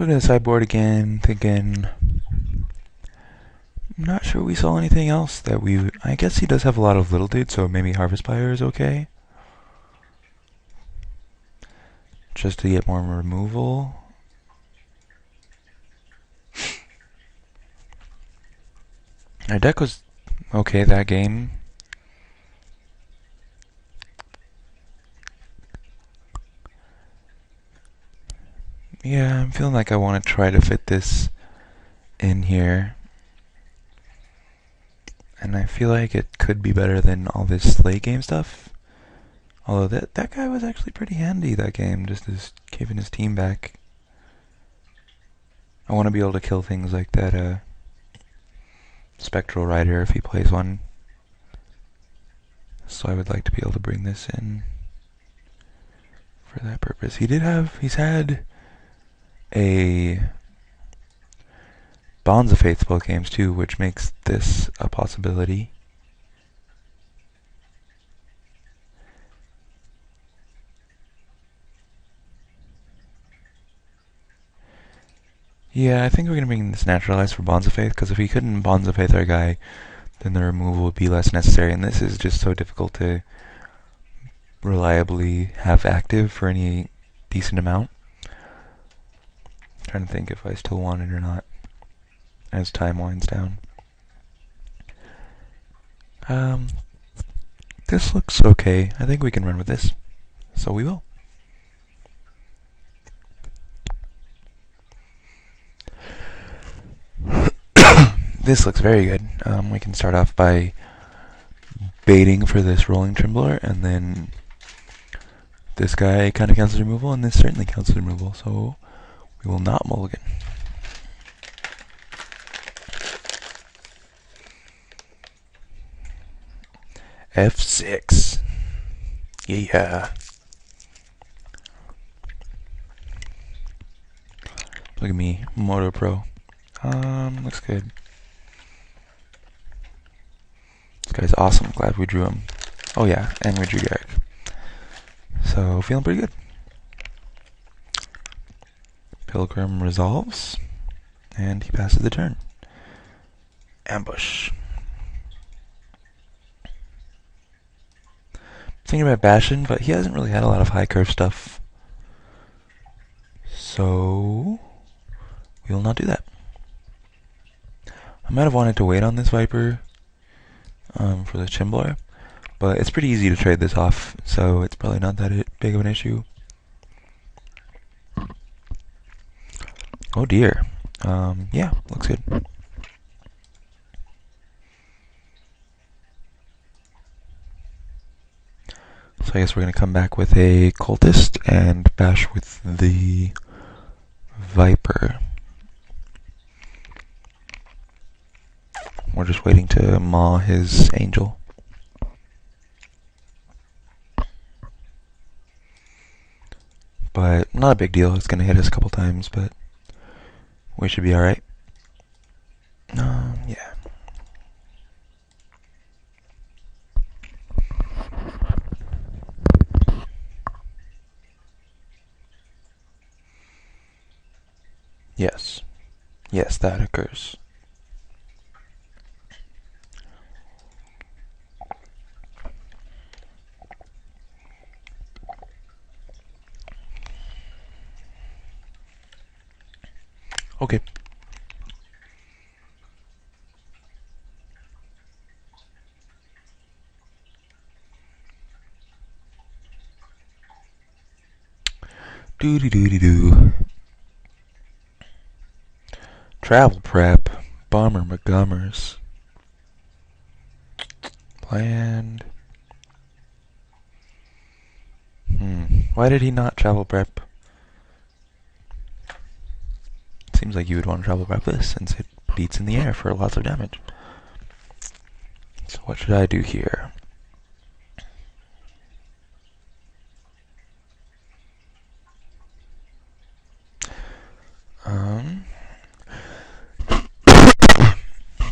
Looking at the sideboard again, thinking... I'm not sure we saw anything else that we... I guess he does have a lot of little dudes, so maybe Harvest Fire is okay. Just to get more removal. Our deck was okay that game. Yeah, I'm feeling like I want to try to fit this in here. And I feel like it could be better than all this late game stuff. Although that guy was actually pretty handy that game, just as giving his team back. I want to be able to kill things like that Spectral Rider if he plays one. So I would like to be able to bring this in for that purpose. He's had a Bonds of Faith both games too, which makes this a possibility. Yeah, I think we're going to bring this Naturalize for Bonds of Faith, because if we couldn't Bonds of Faith our guy, then the removal would be less necessary, and this is just so difficult to reliably have active for any decent amount. I'm trying to think if I still want it or not as time winds down. This looks okay. I think we can run with this, so we will. This looks very good. We can start off by baiting for this Rolling Trembler, and then this guy kind of counts as removal, and this certainly counts as removal, so we will not mulligan. F6. Yeah. Look at me, Moto Pro. Looks good. This guy's awesome. Glad we drew him. Oh yeah, and we drew Garrick. So, feeling pretty good. Pilgrim resolves, and he passes the turn. Ambush. Thinking about Bastion, but he hasn't really had a lot of high curve stuff. So, we will not do that. I might have wanted to wait on this Viper for the Chimbler, but it's pretty easy to trade this off, so it's probably not that big of an issue. Oh dear. Yeah, looks good. So I guess we're going to come back with a Cultist and bash with the Viper. We're just waiting to maw his Angel. But not a big deal. It's going to hit us a couple times, but we should be alright. Yeah. Yes. Yes, that occurs. Okay. Doo-dee-doo-dee-doo. Travel prep. Bomber McGummers. Planned. Why did he not travel prep? Seems like you would want to travel prep this, since it beats in the air for lots of damage. So what should I do here?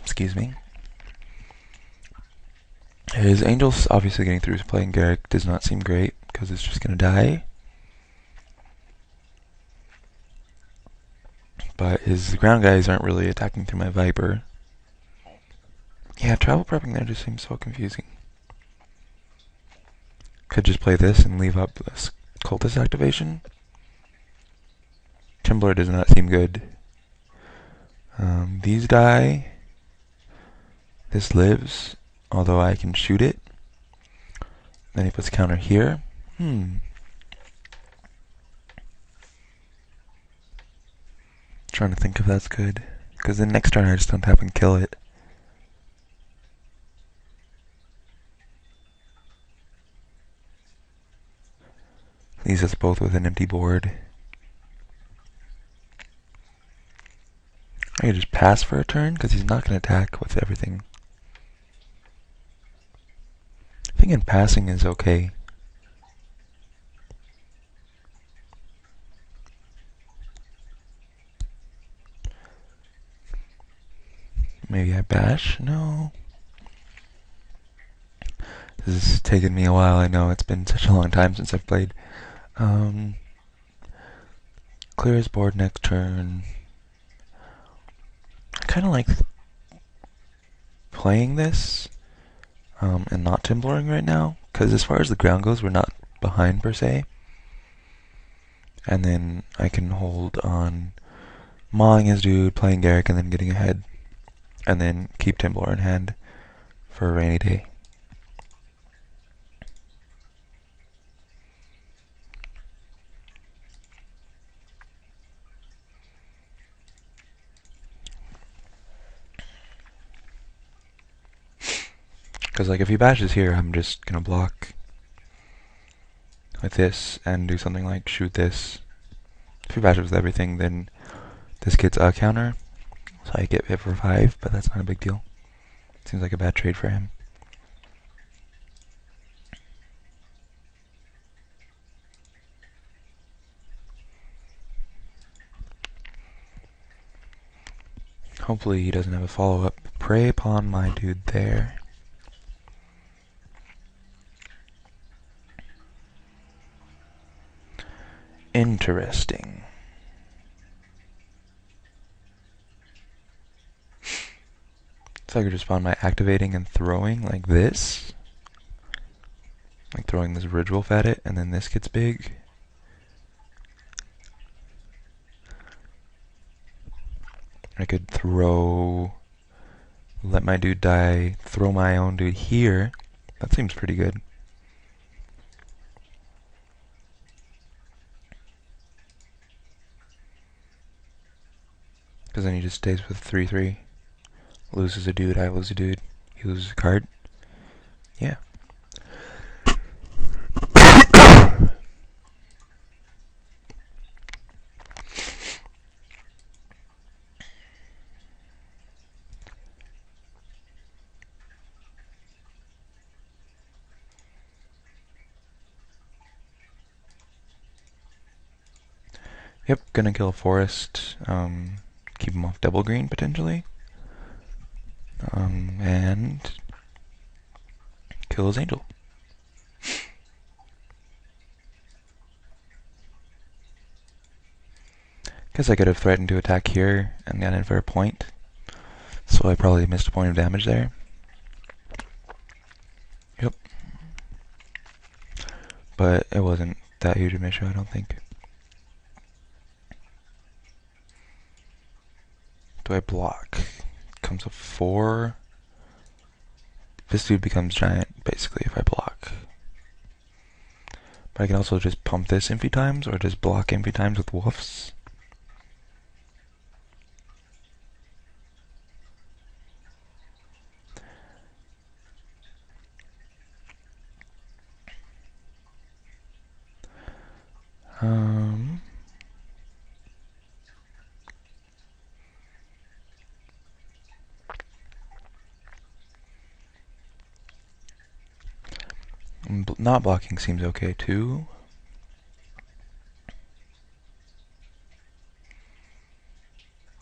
Excuse me. His Angel's obviously getting through. Playing Garrick does not seem great, because it's just going to die. But his ground guys aren't really attacking through my Viper. Yeah, travel prepping there just seems so confusing. Could just play this and leave up this cultist activation. Trembler does not seem good. These die. This lives, although I can shoot it. Then he puts counter here. Trying to think if that's good. Because then next turn I just don't tap and kill it. Leaves us both with an empty board. I could just pass for a turn, because he's not going to attack with everything. I think in passing is okay. Maybe I bash? No. This has taken me a while, I know. It's been such a long time since I've played. Clear his board next turn. I kind of like playing this and not Timbloring right now, because as far as the ground goes, we're not behind per se. And then I can hold on mauling his dude, playing Garrick, and then getting ahead. And then keep Timblor in hand for a rainy day. Because, like, if he bashes here, I'm just gonna block with this and do something like shoot this. If he bashes with everything, then this gets a counter, so I get hit for 5, but that's not a big deal. Seems like a bad trade for him. Hopefully he doesn't have a follow-up. Prey upon my dude there. Interesting. So I could just spawn my activating and throwing like this. Like throwing this Ridge Wolf at it, and then this gets big. I could throw, let my dude die, throw my own dude here. That seems pretty good. Because then he just stays with 3-3. Loses a dude, I lose a dude. He loses a card. Yeah. Yep, gonna kill a forest, keep him off double green potentially, and kill his angel. Guess I could have threatened to attack here and got in for a point, so I probably missed a point of damage there. Yep. But it wasn't that huge of an issue, I don't think. Do I block? Comes a 4. This dude becomes giant, basically, if I block. But I can also just pump this infi times, or just block infi times with wolves. Not blocking seems okay too.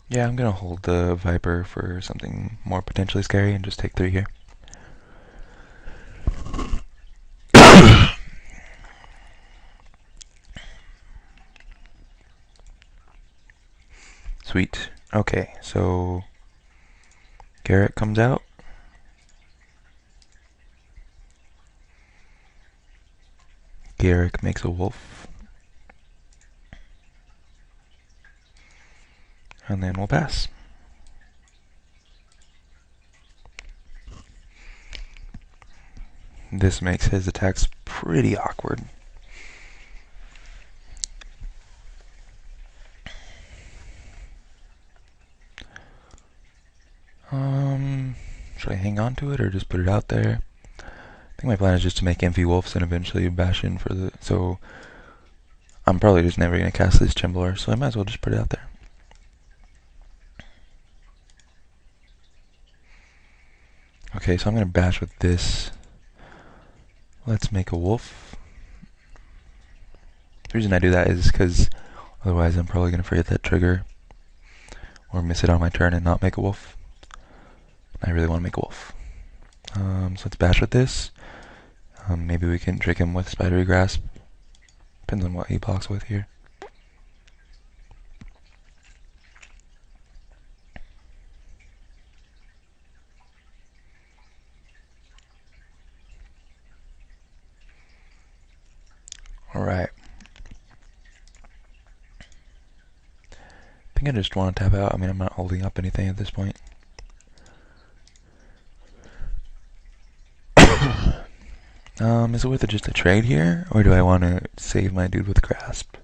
Yeah, I'm gonna hold the Viper for something more potentially scary and just take 3 here. Sweet. Okay, so Garrett comes out. Garrick makes a wolf. And then we'll pass. This makes his attacks pretty awkward. Should I hang on to it or just put it out there? I think my plan is just to make Empty Wolves and eventually bash in for the... So I'm probably just never going to cast this Trembler, so I might as well just put it out there. Okay, so I'm going to bash with this. Let's make a wolf. The reason I do that is because otherwise I'm probably going to forget that trigger or miss it on my turn and not make a wolf. I really want to make a wolf. So let's bash with this. Maybe we can trick him with Spidery Grasp. Depends on what he blocks with here. Alright. I think I just want to tap out. I mean, I'm not holding up anything at this point. Is it worth it just a trade here? Or do I want to save my dude with Grasp?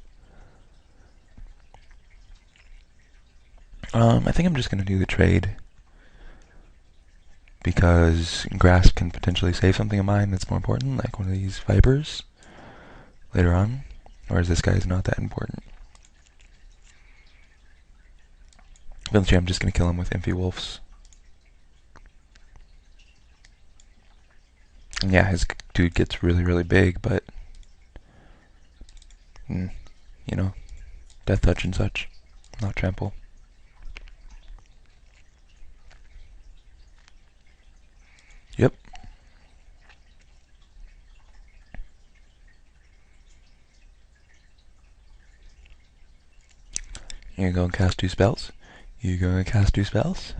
I think I'm just going to do the trade. Because Grasp can potentially save something of mine that's more important, like one of these Vipers, later on. Whereas this guy is not that important. Eventually I'm just going to kill him with Empty Wolves. And yeah, his dude gets really, really big, but... you know, Death Touch and such, not Trample. Yep. You're going to cast 2 spells? You're going to cast 2 spells?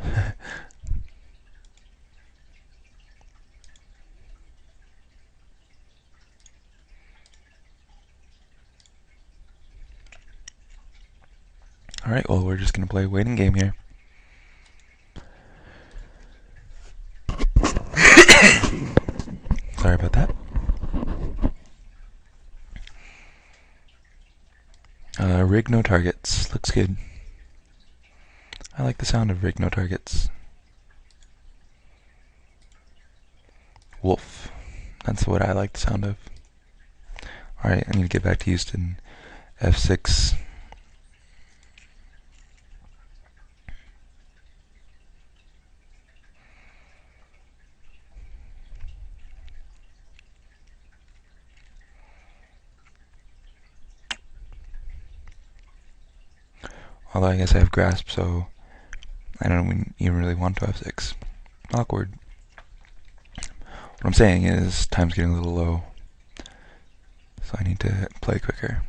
Alright, well, we're just going to play a waiting game here. Sorry about that. Rig no targets. Looks good. I like the sound of rig no targets. Wolf. That's what I like the sound of. Alright, I need to get back to Houston. F6. Although I guess I have Grasp, so I don't even really want to F6. Awkward. What I'm saying is, time's getting a little low, so I need to play quicker.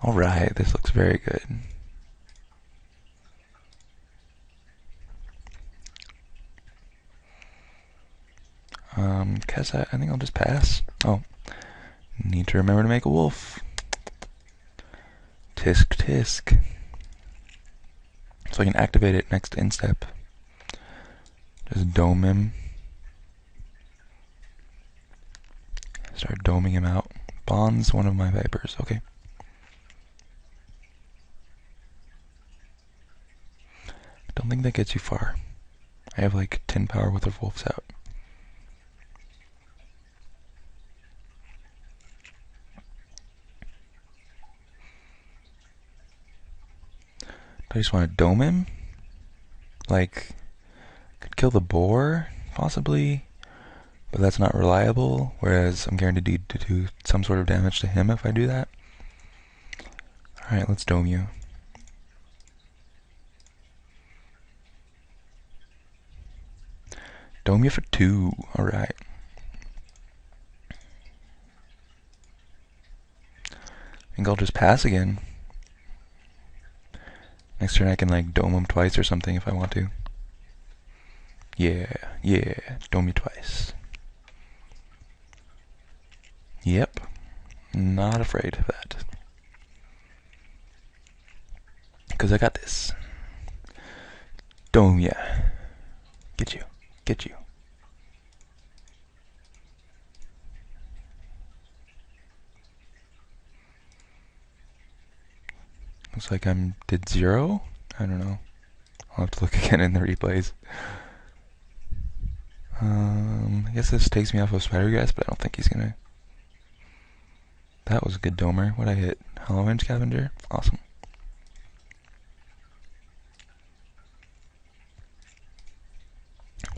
Alright, this looks very good. Guess I think I'll just pass. Oh, need to remember to make a wolf. Tisk tisk. So I can activate it next instep. Just dome him. Start doming him out. Bonds one of my Vipers. Okay. Don't think that gets you far. I have like 10 power with the wolves out. I just want to dome him. Like, could kill the boar, possibly, but that's not reliable, whereas I'm guaranteed to do some sort of damage to him if I do that. Alright, let's dome you. Dome you for 2, alright. I think I'll just pass again. Next turn I can like dome him twice or something if I want to. Yeah, dome you twice. Yep, not afraid of that. Because I got this. Dome ya. Get you. Looks like did 0? I don't know. I'll have to look again in the replays. I guess this takes me off of Spider Grass, but I don't think he's gonna. That was a good domer. What'd I hit? Halloween Scavenger? Awesome.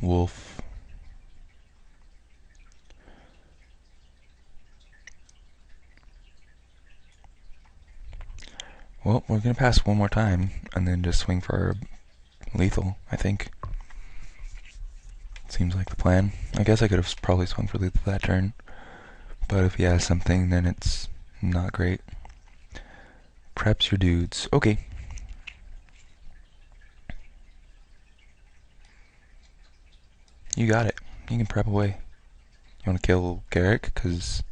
Wolf. Well, we're gonna pass one more time and then just swing for lethal, I think. Seems like the plan. I guess I could have probably swung for lethal that turn, but if he has something, then it's not great. Preps your dudes. Okay. You got it. You can prep away. You want to kill Garrick? Because...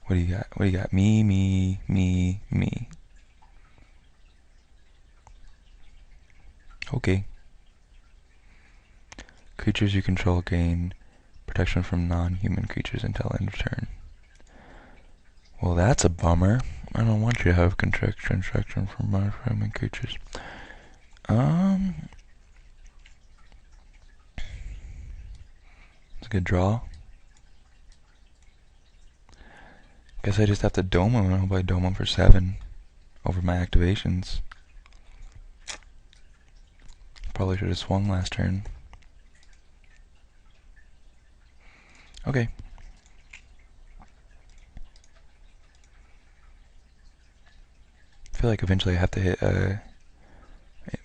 What do you got? Me. Okay. Creatures you control gain protection from non-human creatures until end of turn. Well, that's a bummer. I don't want you to have protection from non-human creatures. It's a good draw. Guess I just have to dome him. I hope I dome him for 7 over my activations. Probably should have swung last turn. Okay. I feel like eventually I have to hit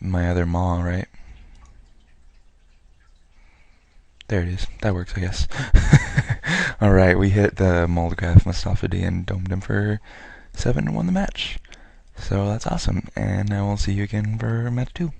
my other maw, right? There it is. That works, I guess. Alright, we hit the Moldgraph Mustafadi and domed him for 7 and won the match. So that's awesome. And I will see you again for match 2.